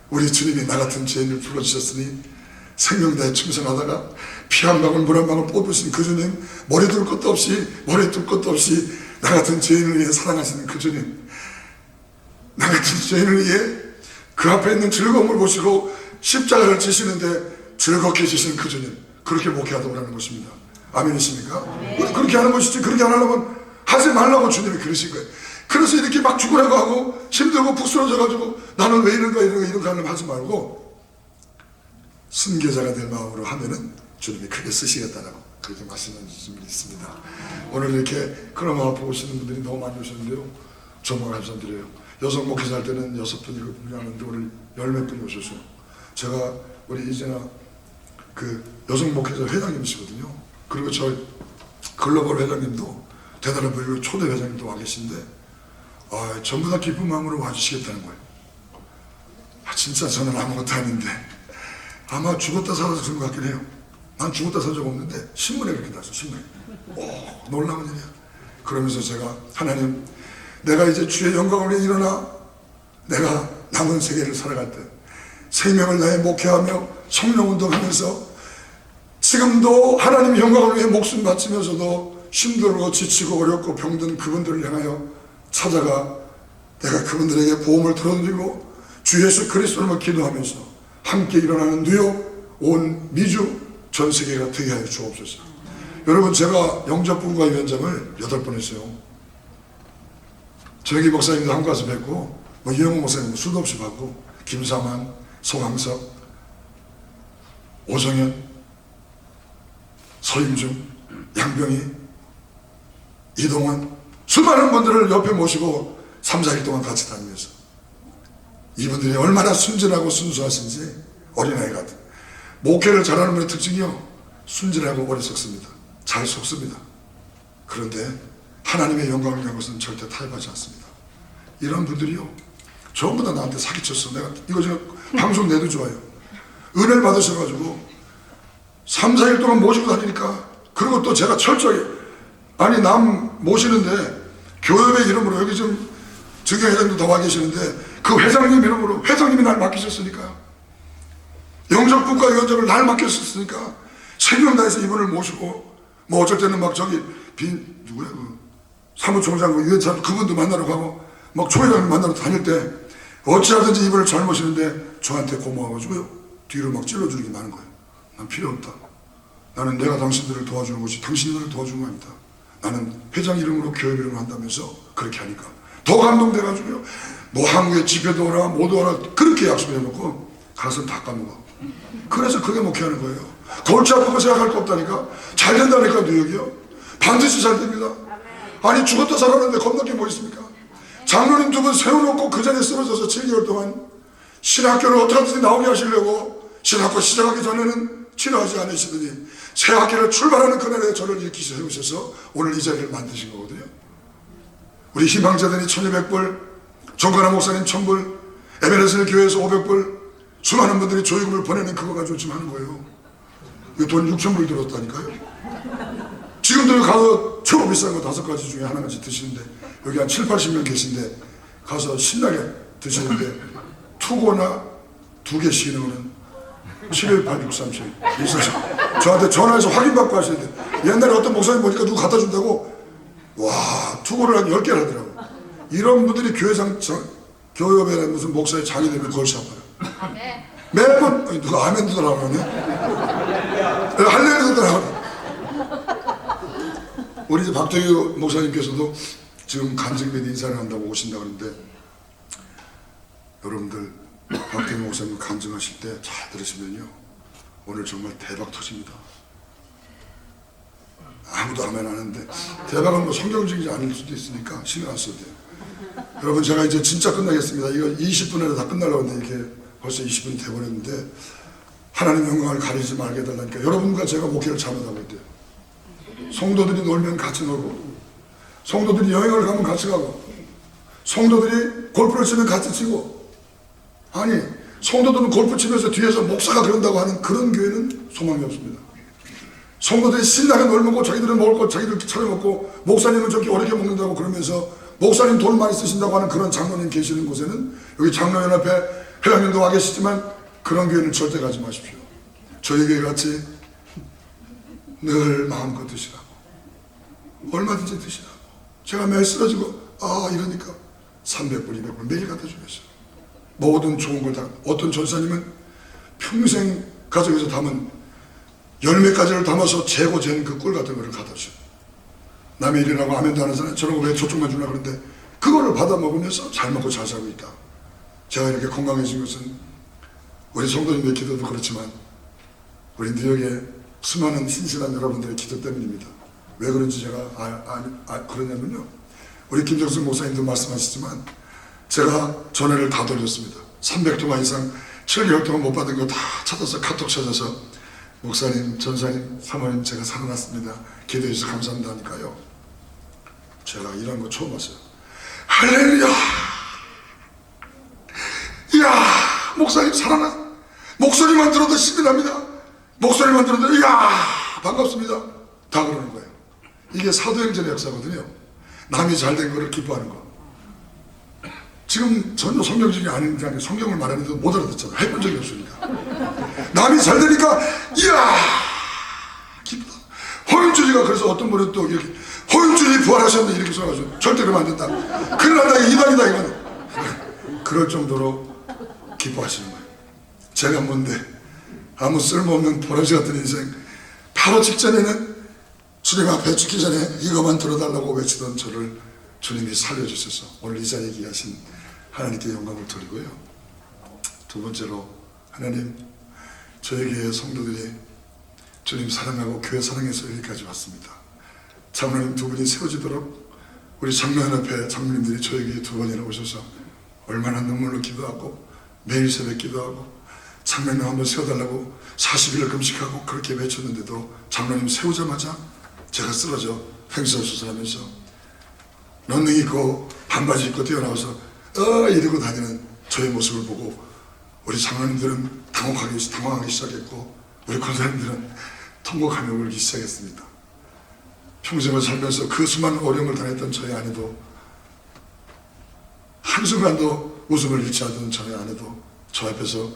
우리 주님이 나 같은 죄인을 불러주셨으니 생명 다해 충성하다가 피 한 방울 물 한 방울 뽑으신 그 주님, 머리 둘 것도 없이 나 같은 죄인을 위해 사랑하시는 그 주님, 나 같은 죄인을 위해 그 앞에 있는 즐거움을 보시고 십자가를 지시는데 즐겁게 지시는 그 주님, 그렇게 목회하도록 하는 것입니다. 아멘이십니까? 우리 그렇게 하는 것이지 그렇게 안 하려면 하지 말라고 주님이 그러신 거예요. 그래서 이렇게 막 죽으라고 하고 힘들고 북스러져가지고 나는 왜 이런가 이렇게 하려면 하지 말고 순교자가 될 마음으로 하면은 주님이 크게 쓰시겠다라고 그렇게 말씀하신 분이 있습니다. 오늘 이렇게 그런 마음 보고 오시는 분들이 너무 많이 오셨는데요. 정말 감사드려요. 여성 목회자 할 때는 6분 하는데 오늘 10몇 분이 오셔서 제가 우리 이제나 그 여성 목회자 회장님이시거든요. 그리고 저 글로벌 회장님도 대단한 분이고 초대 회장님도 와 계신데 전부 다 기쁜 마음으로 와주시겠다는 거예요. 진짜 저는 아무것도 아닌데 아마 죽었다 살아서 그런 것 같긴 해요. 난 죽었다 산 적 없는데 신문에 그렇게 났어. 신문에. 놀라운 일이야. 그러면서 제가 하나님 내가 이제 주의 영광을 위해 일어나 내가 남은 세계를 살아갈 때 생명을 다해 목회하며 성령운동하면서 지금도 하나님 영광을 위해 목숨 바치면서도 힘들고 지치고 어렵고 병든 그분들을 향하여 찾아가 내가 그분들에게 보험을 들어드리고 주 예수 그리스도로 기도하면서 함께 일어나는 뉴욕, 온 미주, 전 세계가 되게 하여 주옵소서. 여러분 제가 영접분과 위원장을 8번 했어요. 저기 목사님도 한국 가서 뵙고 뭐 이영호 목사님 수도 없이 받고 김사만, 송항석, 오정현, 서임중, 양병희, 이동원 수많은 분들을 옆에 모시고 3, 4일 동안 같이 다니면서 이분들이 얼마나 순진하고 순수하신지 어린아이 같은. 목회를 잘하는 분의 특징이요, 순진하고 어리석습니다. 잘 속습니다. 그런데 하나님의 영광을 위한 것은 절대 타협하지 않습니다. 이런 분들이요, 전부 다 나한테 사기쳤어. 내가 이거 지금 방송 내도 좋아요. 은혜를 받으셔가지고 3, 4일 동안 모시고 다니니까, 그리고 또 제가 철저하게, 아니 남 모시는데 교회의 이름으로, 여기 지금 증경회장도 더 와 계시는데 그 회장님 이름으로, 회장님이 날 맡기셨으니까, 영적분과위원장을 날 맡겼었으니까 생명 다해서 이분을 모시고, 뭐 어쩔 때는 막 저기 누구야 그 사무총장 그 유엔찬 그분도 만나러 가고, 막 초회장님 만나러 다닐 때 어찌하든지 이분을 잘 모시는데 저한테 고마워가지고요, 뒤로 막 찔러주는 게 많은 거예요. 난 필요 없다. 나는 내가 당신들을 도와주는 것이 당신들을 도와주는 거 아니다. 나는 회장 이름으로 교회 이름으로 한다면서 그렇게 하니까 더 감동돼가지고요, 뭐 한국에 집회도 오라 뭐도 오라 그렇게 약속을 해놓고 가서는 다 까먹어. 그래서 그게 목회하는 거예요. 골치 아픈 거 생각할 거 없다니까. 잘 된다니까. 뉴욕이요, 반드시 잘 됩니다. 아니 죽었다 살았는데 겁날 게 뭐 있습니까? 장로님 2분 세워놓고 그 자리에 쓰러져서 7개월 동안 신학교를 어떻게든지 나오게 하시려고 신학교 시작하기 전에는 치료하지 않으시더니 새 학기를 출발하는 그날에 저를 일으키 세우셔서 오늘 이 자리를 만드신 거거든요. 우리 희망자들이 1200불, 정관아 목사님 1000불, 에베레스트 교회에서 500불, 수많은 분들이 조의금을 보내는 그거 가지고 지금 하는 거예요. 이거 돈 6000불 들었다니까요. 지금도 여기 가서 최고 비싼 거 5가지 중에 하나같이 드시는데, 여기 한 7, 80명 계신데 가서 신나게 드시는데 투고나 2개씩 있는 거는 71863 있어서 저한테 전화해서 확인받고 하시는데, 옛날에 어떤 목사님 보니까 누구 갖다 준다고 와 투고를 한 10개를 하더라고. 이런 분들이 교회에 무슨 목사의 장이 되면 골치 아파요. 매번 누가 아멘도 들어가네. 할렐루야 들어가네. 우리 이제 박정희 목사님께서도 지금 간증 및 인사를 한다고 오신다고 하는데, 여러분들 박정희 목사님 간증하실 때 잘 들으시면요, 오늘 정말 대박 터집니다. 아무도 아멘 안 하는데 대박은 뭐 성경적이지 않을 수도 있으니까 신경 안 써도 돼요. 여러분 제가 이제 진짜 끝나겠습니다. 이거 20분에 다 끝나려고 했는데 이렇게 벌써 20분이 돼버렸는데, 하나님 영광을 가리지 말게 해달라니까. 여러분과 제가 목회를 잘못하고 있대요. 성도들이 놀면 같이 놀고, 성도들이 여행을 가면 같이 가고, 성도들이 골프를 치면 같이 치고, 아니 성도들은 골프 치면서 뒤에서 목사가 그런다고 하는 그런 교회는 소망이 없습니다. 성도들이 신나게 놀고 자기들은 먹을 거 자기들 차려 먹고, 목사님은 저렇게 어렵게 먹는다고 그러면서 목사님 돈 많이 쓰신다고 하는 그런 장로님 계시는 곳에는, 여기 장로연합회 회장님도 와 계시지만 그런 교회는 절대 가지 마십시오. 저희 교회 같이 늘 마음껏 드시라고, 얼마든지 드시라고. 제가 매일 쓰러지고 이러니까 300불 200불 매일 갖다 주겠어요. 모든 좋은 걸 다. 어떤 전사님은 평생 가족에서 담은 열몇 가지를 담아서 재고 잰 그 꿀 같은 거를 갖다 주셔요. 남의 일이라고 아멘도 하는 사람 저런 거 왜 저쪽만 주려고 그러는데 그거를 받아 먹으면서 잘 먹고 잘 살고 있다. 제가 이렇게 건강해진 것은 우리 성도님의 기도도 그렇지만 우리 뉴욕의 수많은 신실한 여러분들의 기도 때문입니다. 왜 그런지 제가 그러냐면요, 우리 김정숙 목사님도 말씀하시지만 제가 전화를 다 돌렸습니다. 300통화 이상 7개월 동안 못 받은 거 다 찾아서 카톡 찾아서 목사님, 전사님, 사모님 제가 살아났습니다. 기도해 주셔서 감사합니다 하니까요, 제가 이런 거 처음 봤어요. 할렐루야! 이야, 목사님 살아났. 목소리만 들어도 신이 납니다. 목소리만 들어도 이야 반갑습니다 다 그러는 거예요. 이게 사도행전의 역사거든요. 남이 잘된 거를 기뻐하는 거. 지금 전혀 성경적이 아닌지 아니 성경을 말하는데도 못 알아듣잖아요. 해본 적이 없으니까. 남이 잘 되니까 이야 기쁘다. 허윤준이가 그래서 어떤 분은 또 이렇게 허윤준이 부활하셨네 이렇게 써가지고 절대 그러면 안 된다. 큰일 난다 이단이다 이거는. 그럴 정도로 기뻐하시는 거예요. 제가 뭔데 아무 쓸모없는 버러지 같은 인생. 바로 직전에는 주님 앞에 죽기 전에 이것만 들어달라고 외치던 저를 주님이 살려주셔서 오늘 이 자리에 귀하신 하나님께 영광을 드리고요. 두 번째로, 하나님 저희 교회 성도들이 주님 사랑하고 교회 사랑해서 여기까지 왔습니다. 장로님 두 분이 세워지도록 우리 장로연합회 장로님들이 저희 교회 두 번이나 오셔서 얼마나 눈물로 기도하고 매일 새벽 기도하고 장로님 한번 세워달라고 40일을 금식하고 그렇게 외쳤는데도 장로님 세우자마자 제가 쓰러져 횡설수설하면서 런닝 입고 반바지 입고 뛰어나와서 이러고 다니는 저의 모습을 보고 우리 장로님들은 당황하기 시작했고 우리 권사님들은 통곡하며 울기 시작했습니다. 평생을 살면서 그 수많은 어려움을 당했던 저의 아내도 한순간도 웃음을 잃지 않던 저의 아내도 저 앞에서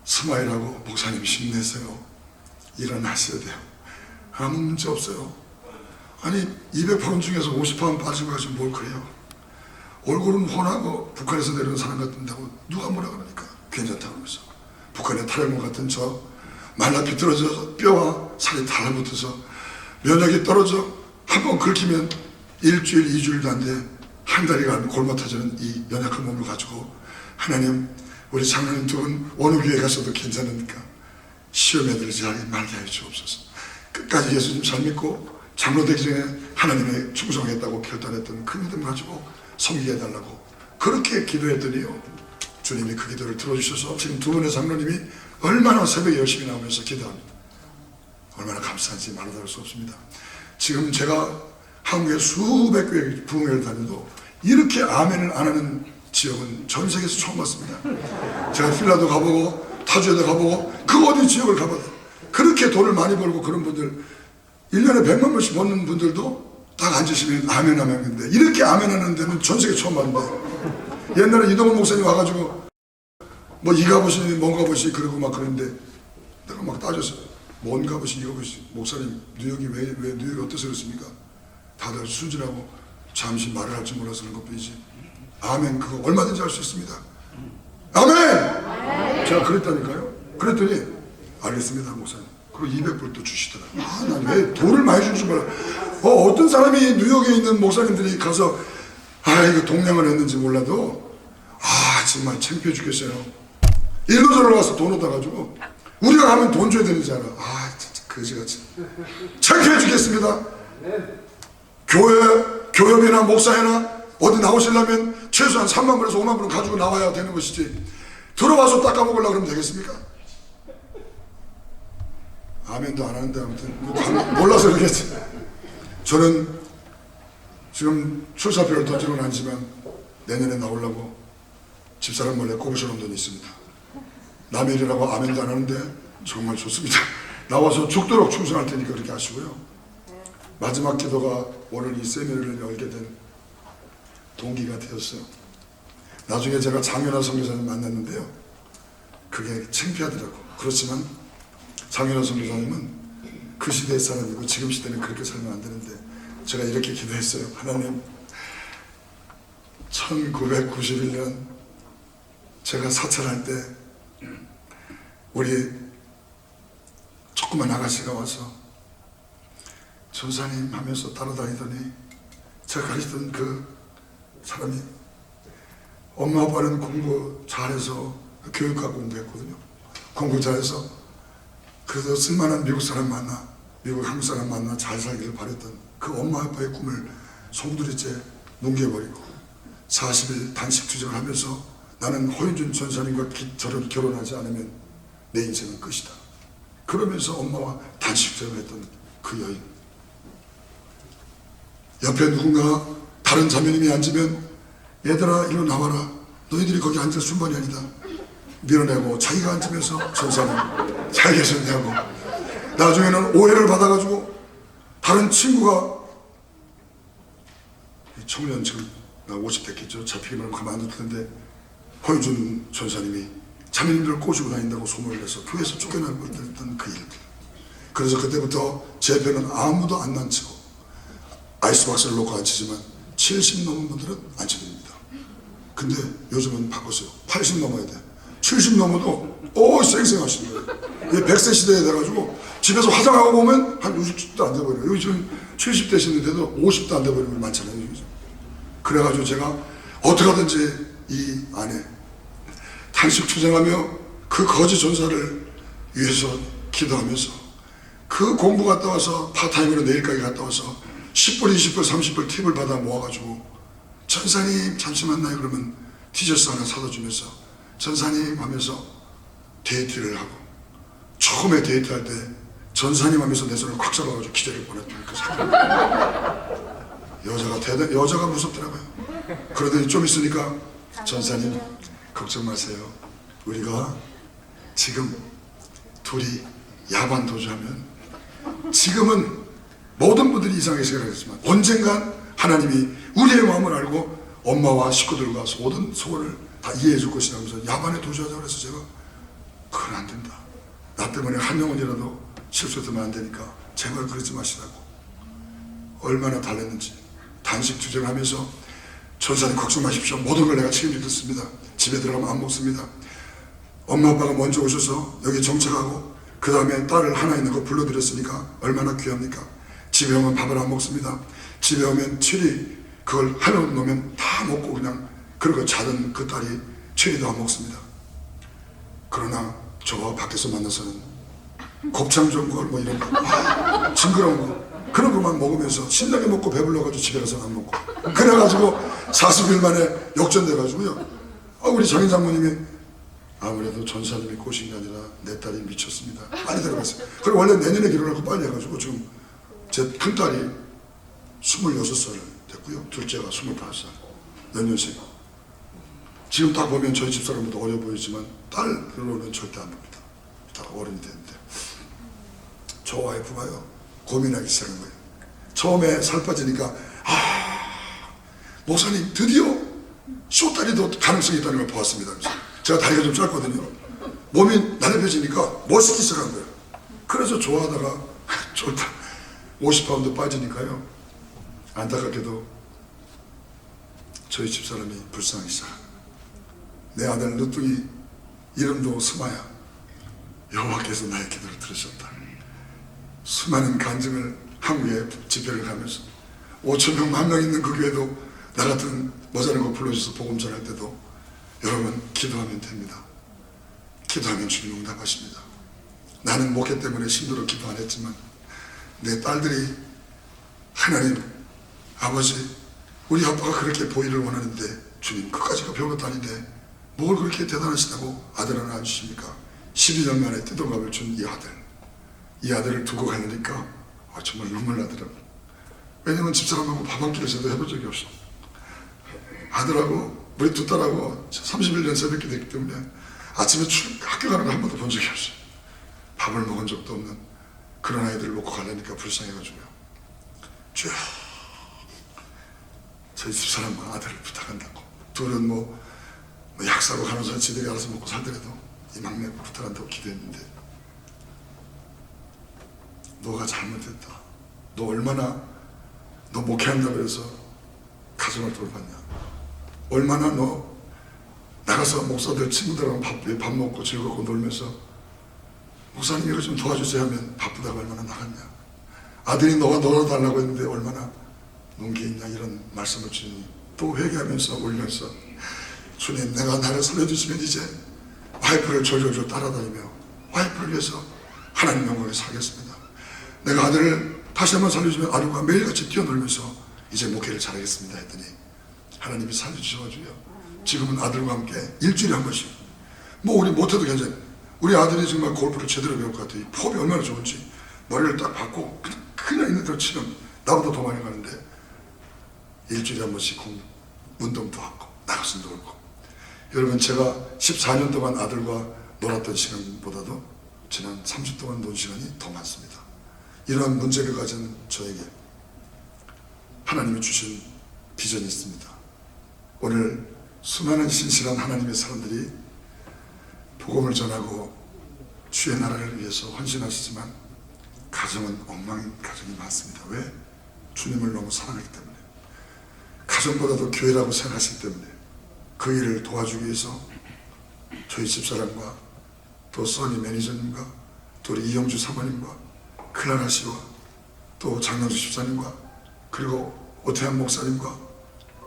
스마일하고 목사님 힘내세요. 일어나셔야 돼요. 아무 문제 없어요. 아니 200파운 중에서 50파운 빠진 거 가지고 뭘 그래요. 얼굴은 훤하고 북한에서 내려온 사람 같은다고 누가 뭐라 그러니까 괜찮다고 하면서 북한의 탈영군 같은 저 말라 비틀어져서 뼈와 살이 달라붙어서 면역이 떨어져 한번 긁히면 일주일, 2주일도 안 돼. 한 다리가 골마 터지는 이 연약한 몸을 가지고 하나님 우리 장로님 두 분 어느 교회 가서도 괜찮으니까 시험에 들지 말게 하여 주옵소서. 끝까지 예수님 잘 믿고 장로 되기 전에 하나님의 충성했다고 결단했던 그 믿음 가지고 섬기게 해달라고 그렇게 기도했더니요 주님이 그 기도를 들어주셔서 지금 두 분의 장로님이 얼마나 새벽에 열심히 나오면서 기도합니다. 얼마나 감사한지 말하다할 수 없습니다. 지금 제가 한국의 수백 교회 부흥회를 다녀도 이렇게 아멘을 안 하는 지역은 전 세계에서 처음 봤습니다. 제가 핀란드 가보고 타주에도 가보고 그 어디 지역을 가봐도 그렇게 돈을 많이 벌고 그런 분들 1년에 100만 원씩 버는 분들도 딱 앉으시면 아멘 하는데 이렇게 아멘 하는 데는 전 세계 처음 봤는데 옛날에 이동훈 목사님 와가지고 뭐 이가 보시니 뭔가 보시 그러고 막 그러는데 내가 막 따졌어요. 뭔가 보시 이가 보시 목사님 뉴욕이 왜 뉴욕이 어때서 그렇습니까? 다들 순진하고 잠시 말을 할 줄 몰라서 그런 것뿐이지 아멘 그거 얼마든지 할 수 있습니다. 아멘! 제가 그랬다니까요. 그랬더니 알겠습니다 목사님. 그리고 200불 또 주시더라고요. 난 왜 돈을 많이 줄 줄 몰라. 어떤 사람이 뉴욕에 있는 목사님들이 가서 이거 동냥을 했는지 몰라도 정말 창피해 죽겠어요. 일로저로 가서 돈 얻어가지고 우리가 가면 돈 줘야 되는지 알아. 진짜 거지같이 창피해 죽겠습니다. 교회나 목사회나 어디 나오시려면 최소한 3만 불에서 5만 불은 가지고 나와야 되는 것이지 들어와서 닦아먹으려고 그러면 되겠습니까? 아멘도 안 하는데 아무튼 몰라서 그러겠지. 저는 지금 출사표를 던지고는 않지만 내년에 나오려고 집사람 몰래 꼬부셔놓은 돈이 있습니다. 남의 일이라고 아멘도 안 하는데 정말 좋습니다. 나와서 죽도록 충성할 테니까 그렇게 하시고요. 마지막 기도가 오늘 이 세미나를 열게 된 동기가 되었어요. 나중에 제가 장윤아 선교사님 만났는데요. 그게 창피하더라고. 그렇지만 장윤아 선교사님은 그 시대의 사람이고 지금 시대는 그렇게 살면 안 되는데 제가 이렇게 기도했어요. 하나님 1991년 제가 사찰할 때 우리 조그만 아가씨가 와서 전사님 하면서 따라다니더니 제가 가르치던 그 사람이 엄마 아빠는 공부 잘해서 교육과 공부했거든요. 공부 잘해서 그래서 쓸만한 미국 사람 만나 미국 한국 사람 만나 잘 살기를 바랬던 그 엄마 아빠의 꿈을 송두리째 뭉개버리고 40일 단식 투쟁을 하면서 나는 허윤준 전사님과 결혼하지 않으면 내 인생은 끝이다. 그러면서 엄마와 단식 투쟁을 했던 그 여인. 옆에 누군가 다른 자매님이 앉으면 얘들아 이리 나와라. 너희들이 거기 앉을 순번이 아니다. 밀어내고 자기가 앉으면서 전사님 잘 계셨냐고. 나중에는 오해를 받아가지고 다른 친구가 청년 지금 나 50 됐겠죠. 잡히기만 하면 가만 안 둘 텐데 허유준 전사님이 자매님들을 꼬시고 다닌다고 소문을 내서 교회에서 쫓겨나고 있던 그 일. 그래서 그때부터 제 편은 아무도 안 앉히고 아이스박스를 놓고 앉히지만 70 넘은 분들은 앉혀집니다. 근데 요즘은 바꿨어요. 80 넘어야 돼. 70 넘어도 쌩쌩하신 거예요. 100세 시대에 돼가지고 집에서 화장하고 보면 한 60도 안 돼버려요. 여기 지금 70 되시는데도 50도 안 돼버리는 분 많잖아요. 그래가지고 제가 어떻게 하든지 이 안에 단식 투쟁하며 그 거짓 전사를 위해서 기도하면서 그 공부 갔다 와서 파타임으로 내일까지 갔다 와서 10불, 20불, 30불 팁을 받아 모아가지고 전사님 잠시 만나요 그러면 티셔츠 하나 사다 주면서 전사님 하면서 데이트를 하고, 처음에 데이트할 때 전사님 하면서 내 손을 꽉 잡아가지고 기절을 보냈던 그 사람. 여자가 무섭더라고요. 그러더니 좀 있으니까 전사님 걱정 마세요. 우리가 지금 둘이 야반 도주하면, 지금은 모든 분들이 이상하게 생각하겠지만 언젠간 하나님이 우리의 마음을 알고 엄마와 식구들과 모든 소원을 다 이해해 줄 것이라면서 야반에 도주하자고 그래서 제가 그건 안 된다. 나 때문에 한 영혼이라도 실수되면 안 되니까 제발 그러지 마시라고. 얼마나 달랬는지 단식 투쟁하면서 전사님 걱정 마십시오. 모든 걸 내가 책임지겠습니다. 집에 들어가면 안 먹습니다. 엄마 아빠가 먼저 오셔서 여기 정착하고 그 다음에 딸을 하나 있는 거 불러드렸으니까 얼마나 귀합니까? 집에 오면 밥을 안 먹습니다. 집에 오면 체리 그걸 하나 놓으면 다 먹고 그냥 그러고 자던 그 딸이 체리도 안 먹습니다. 그러나 저와 밖에서 만나서는 곱창 좋은 걸 뭐 이런 거 징그러운 거 그런 것만 먹으면서 신나게 먹고 배불러가지고 집에 가서는 안 먹고, 그래가지고 40일 만에 역전돼가지고요. 우리 장인 장모님이 아무래도 전사님이 꼬신 게 아니라 내 딸이 미쳤습니다. 많이 들어갔어요. 그리고 원래 내년에 결혼하고 빨리 해가지고 지금 제 큰딸이 26살 됐고요. 둘째가 25살. 연년생. 지금 딱 보면 저희 집사람보다 어려 보이지만 딸로는 절대 안 봅니다. 다 어른이 됐는데. 저 와이프가요. 고민하기 시작한 거예요. 처음에 살 빠지니까 목사님 드디어 쇼다리도 가능성이 있다는 걸 보았습니다. 제가 다리가 좀 짧거든요. 몸이 날렵해지니까 멋있기 시작한 거예요. 그래서 좋아하다가 좋다 50파운드 빠지니까요. 안타깝게도 저희 집사람이 불쌍하기 시작한 거예요. 내 아들 늦둥이 이름도 스마야. 여호와께서 나의 기도를 들으셨다. 수많은 간증을 한국에 집회를 가면서 5,000명, 10,000명 있는 그 교회도 나 같은 모자란 거 불러줘서 복음 전할 때도 여러분 기도하면 됩니다. 기도하면 주님 응답하십니다. 나는 목회 때문에 힘들어 기도 안 했지만 내 딸들이 하나님 아버지 우리 아빠가 그렇게 보이를 원하는데 주님 그까지가 별것도 아닌데 뭘 그렇게 대단하시다고 아들 하나 안 주십니까? 12년 만에 띠동갑을 준 이 아들을 두고 가려니까 정말 눈물 나더라고요. 왜냐면 집사람하고 밥 한 끼를 저도 해본 적이 없어. 아들하고 우리 두 딸하고 31년 새벽기 됐기 때문에 아침에 학교 가는 거 한 번도 본 적이 없어요. 밥을 먹은 적도 없는 그런 아이들을 놓고 가려니까 불쌍해가지고요. 주여 저희 집사람과 아들을 부탁한다고. 둘은 뭐 약사고 간호사 지들이 알아서 먹고 살더라도 이 막내 부탁한다고 기도했는데 너가 잘못했다. 너 얼마나 너 목회한다고 해서 가정을 돌봤냐. 얼마나 너 나가서 목사들 친구들하고 밥 먹고 즐겁고 놀면서 목사님 이거 좀 도와주세요 하면 바쁘다고 얼마나 나갔냐. 아들이 너가 놀아달라고 했는데 얼마나 논 게 있냐. 이런 말씀을 주니 또 회개하면서 울면서 주님 내가 나를 살려주시면 이제 와이프를 졸졸졸 따라다니며 와이프를 위해서 하나님 영광에 살겠습니다. 내가 아들을 다시 한번 살려주면 아들과 매일같이 뛰어놀면서 이제 목회를 잘하겠습니다 했더니 하나님이 살려주셔가지고요. 지금은 아들과 함께 일주일에 한 번씩 뭐 우리 못해도 괜찮아요. 우리 아들이 정말 골프를 제대로 배울 것 같아요. 이 폼이 얼마나 좋은지 머리를 딱 박고 그냥 있는 대로 치면 나보다 더 많이 가는데 일주일에 한 번씩 운동도 하고 나가서 놀고. 여러분 제가 14년 동안 아들과 놀았던 시간보다도 지난 30 동안 논 시간이 더 많습니다. 이러한 문제를 가진 저에게 하나님이 주신 비전이 있습니다. 오늘 수많은 신실한 하나님의 사람들이 복음을 전하고 주의 나라를 위해서 헌신하시지만 가정은 엉망인 가정이 많습니다. 왜? 주님을 너무 사랑하기 때문에. 가정보다도 교회라고 생각하시기 때문에 그 일을 도와주기 위해서 저희 집사람과 또 써니 매니저님과 또 우리 이영주 사모님과 클라라 씨와 또 장영수 집사님과 그리고 오태한 목사님과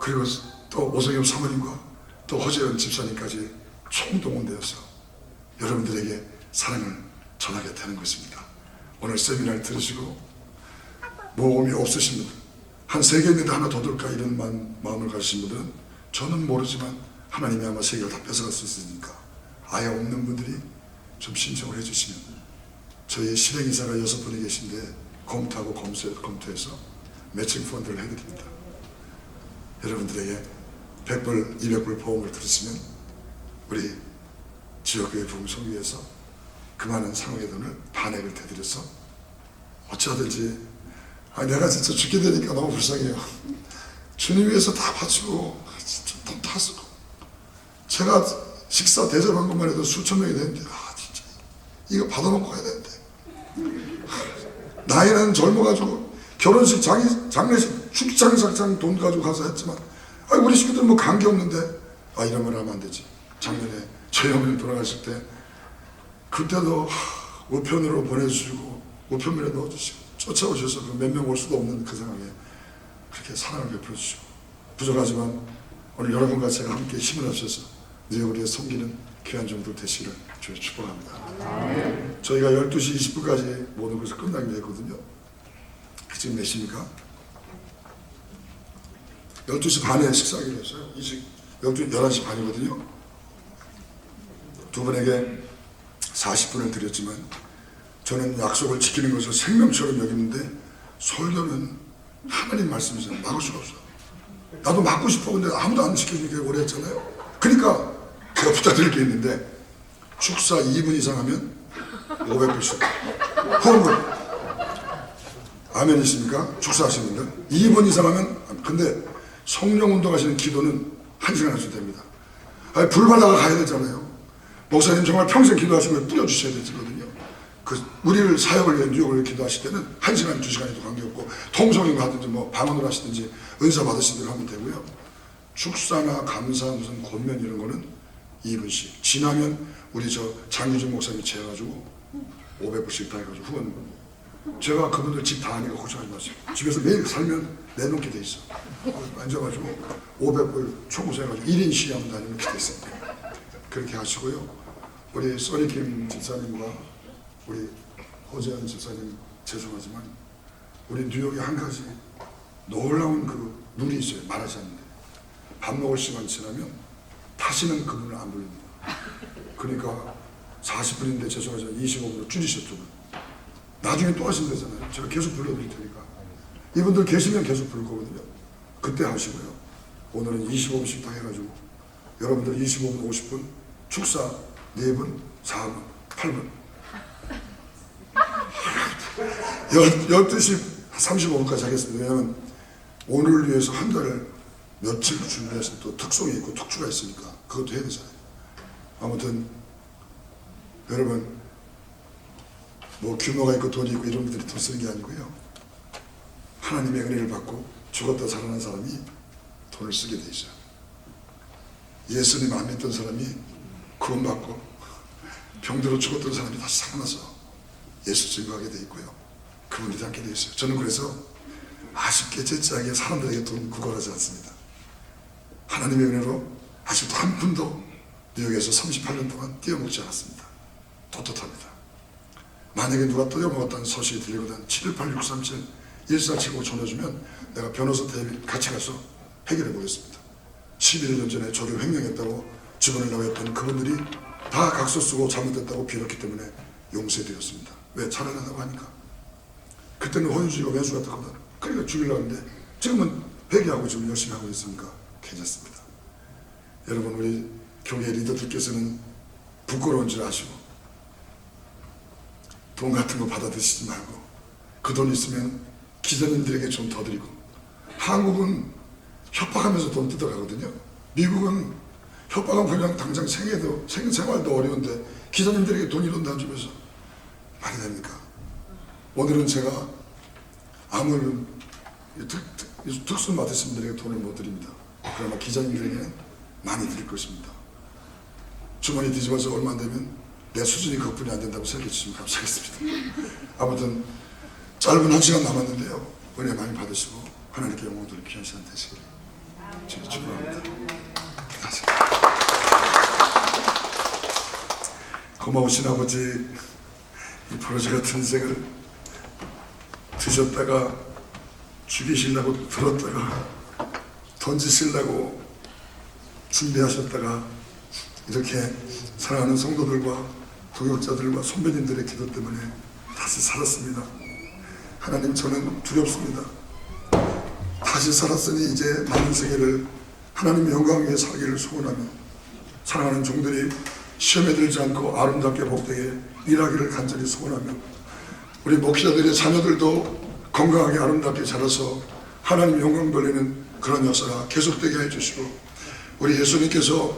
그리고 또 오성엽 사모님과 또 허재현 집사님까지 총동원되어서 여러분들에게 사랑을 전하게 되는 것입니다. 오늘 세미나를 들으시고 모험이 없으신 분들 한 3개 있는데 하나 더 들까 이런 마음을 가지신 분들은 저는 모르지만 하나님이 아마 세계를 다 뺏어갈 수 있으니까 아예 없는 분들이 좀 신청을 해주시면 저희 실행이사가 6분이 계신데 검토하고 검토해서 매칭 펀드를 해드립니다. 여러분들에게 100불, 200불 보험을 들으시면 우리 지역교회 부흥 성교에서 그 많은 상황의 돈을 반액을 대드려서 어찌하든지 내가 진짜 죽게 되니까 너무 불쌍해요. 주님 위해서 다 바치고 진짜 돈 다 쓰고 제가 식사 대접한 것만 해도 수천 명이 되는데 진짜 이거 받아먹고 가야 되는데 나이는 젊어가지고 결혼식 장례식 축장삭장 돈 가지고 가서 했지만 우리 식구들 뭐 관계없는데 이런 말 하면 안 되지. 작년에 저희 어머니 돌아가실 때 그때도 우편으로 보내주시고 우편물에 넣어주시고 쫓아오셔서 몇 명 올 수도 없는 그 상황에 그렇게 사랑을 베풀어 주시고 부족하지만 오늘 여러분과 제가 함께 힘을 합쳐서 뉴욕을 섬기는 귀한 종들 되시기를 주여 축복합니다. 저희가 12시 20분까지 모든 것을 끝나기로 했거든요. 지금 몇 시입니까? 12시 반에 식사하기로 했어요. 11시 반이거든요. 두 분에게 40분을 드렸지만 저는 약속을 지키는 것을 생명처럼 여기는데 설교는 하나님 말씀이잖아요. 막을 수가 없어요. 나도 막고 싶어. 근데 아무도 안 지켜주니까 오래 했잖아요. 그러니까 제가 부탁드릴 게 있는데 축사 2분 이상 하면 500불씩 후원금. 아멘이십니까? 축사하시는 분들 2분 이상 하면. 근데 성령 운동하시는 기도는 1시간 하셔도 됩니다. 불 받아가 가야 되잖아요. 목사님 정말 평생 기도하시면 뿌려주셔야 되거든요. 우리를 사역을 위해 뉴욕을 기도하실 때는 1시간, 2시간에도 관계없고 통성을 하든지 뭐 방언을 하시든지 은사 받으신 대로 하면 되고요. 축사나 감사 무슨 권면 이런 거는 2분씩 지나면 우리 저 장유진 목사님이 재가지고 500불씩 다 해가지고 후원. 제가 그분들 집 다 아니까 걱정하지 마세요. 집에서 매일 살면 내놓게 돼 있어. 앉아가지고 500불 총무해가지고 1인 시위하면 다니는 게 돼 있습니다. 그렇게 하시고요. 우리 써니킴 집사님과 우리 호재현 집사님 죄송하지만 우리 뉴욕에 한 가지 놀라운 그 룰이 있어요. 말하지 않는데 밥 먹을 시간 지나면 다시는 그분을 안 부릅니다. 그러니까 40분인데 죄송하지만 25분으로 줄이셨죠. 나중에 또 하시면 되잖아요. 제가 계속 불러드릴 테니까 이분들 계시면 계속 부를 거거든요. 그때 하시고요. 오늘은 25분씩 다 해가지고 여러분들 25분, 50분 축사 4분, 4분, 8분 12시 35분까지 하겠습니다. 왜냐하면 오늘을 위해서 한 달을 며칠 준비해서 또 특송이 있고 특주가 있으니까 그것도 해야 되잖아요. 아무튼 여러분 뭐 규모가 있고 돈이 있고 이런 분들이 돈 쓰는 게 아니고요. 하나님의 은혜를 받고 죽었다 살아난 사람이 돈을 쓰게 돼 있어요. 예수님 안 믿던 사람이 구원받고 병들어 죽었던 사람이 다시 살아나서 예수 증거하게 돼 있고요. 그분이 담게 돼 있어요. 저는 그래서 아쉽게 째째하게 사람들에게 돈 구걸하지 않습니다. 하나님의 은혜로 아직도 한 푼도 뉴욕에서 38년 동안 떼어먹지 않았습니다. 떳떳합니다. 만약에 누가 떼어먹었다는 소식이 들리거든 718-637-1475 전화주면 내가 변호사 대비 같이 가서 해결해 보겠습니다. 11년 전에 저를 횡령했다고 집어내려고 했던 그분들이 다 각서 쓰고 잘못됐다고 빌었기 때문에 용서해드렸습니다. 왜? 잘하려고 하니까. 그때는 허유주의가 왼수 같았거든. 그러니까 죽이려고 했는데 지금은 회개하고 지금 열심히 하고 있으니까 괜찮습니다. 여러분 우리 교회 리더들께서는 부끄러운 줄 아시고 돈 같은 거 받아 드시지 말고 그 돈 있으면 기자님들에게 좀 더 드리고. 한국은 협박하면서 돈 뜯어가거든요. 미국은 협박은 그냥 당장 생활도 어려운데 기자님들에게 돈 1원도 안 주면서 말이 됩니까? 오늘은 제가 아무런 특수 맡으신 분들에게 돈을 못 드립니다. 그러나 기자님들에게는 많이 드릴 것입니다. 주머니 뒤집어서 얼마 안 되면 내 수준이 그것뿐이 안 된다고 생각해 주시면 감사하겠습니다. 아무튼 짧은 1시간 남았는데요. 은혜 많이 받으시고 하나님께 영광 돌릴 귀한 시간 되시길 주님 축복합니다. 고마우신 아버지, 이 버러지 같은 인생을 드셨다가 죽이시려고 들었다가 던지시려고 준비하셨다가 이렇게 사랑하는 성도들과 동역자들과 선배님들의 기도 때문에 다시 살았습니다. 하나님, 저는 두렵습니다. 다시 살았으니 이제 남은 세계를 하나님의 영광 위에 살기를 소원하며 사랑하는 종들이 시험에 들지 않고 아름답게 복되게 일하기를 간절히 소원하며 우리 목회자들의 자녀들도 건강하게 아름답게 자라서 하나님 영광 돌리는 그런 역사가 계속되게 해주시고, 우리 예수님께서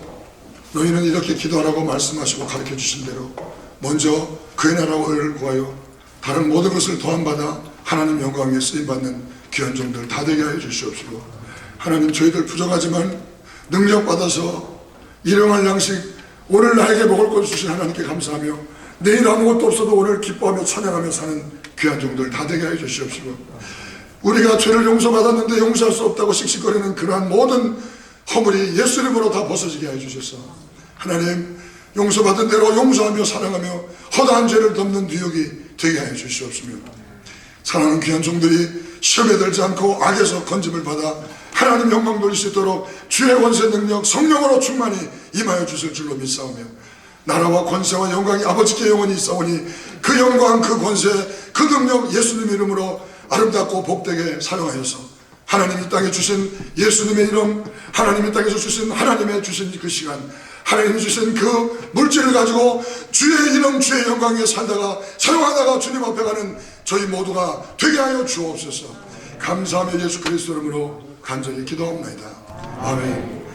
너희는 이렇게 기도하라고 말씀하시고 가르쳐 주신 대로 먼저 그의 나라를 구하여 다른 모든 것을 더함받아 하나님 영광 위에 쓰임받는 귀한 종들 다 되게 하여 주시옵시고, 하나님, 저희들 부족하지만 능력받아서 일용할 양식 오늘 나에게 먹을 것 주신 하나님께 감사하며 내일 아무것도 없어도 오늘 기뻐하며 찬양하며 사는 귀한 종들 다 되게 하여 주시옵시고, 우리가 죄를 용서받았는데 용서할 수 없다고 씩씩거리는 그러한 모든 허물이 예수 이름으로 다 벗어지게 하여 주셔서 하나님, 용서받은 대로 용서하며 사랑하며 허다한 죄를 덮는 뉴욕이 되게 하여 주시옵시며, 사랑하는 귀한 종들이 시험에 들지 않고 악에서 건짐을 받아 하나님 영광 돌릴 수 있도록 주의 권세 능력 성령으로 충만히 임하여 주실 줄로 믿사오며, 나라와 권세와 영광이 아버지께 영원히 있사오니 그 영광, 그 권세, 그 능력 예수님 이름으로 아름답고 복되게 사용하여서 하나님 이 땅에 주신 예수님의 이름, 하나님 이 땅에서 주신 하나님의 주신 그 시간, 하나님이 주신 그 물질을 가지고 주의 이름, 주의 영광에 살다가 사용하다가 주님 앞에 가는 저희 모두가 되게 하여 주옵소서. 감사하며 예수 그리스도 이름으로 간절히 기도합니다. 아멘.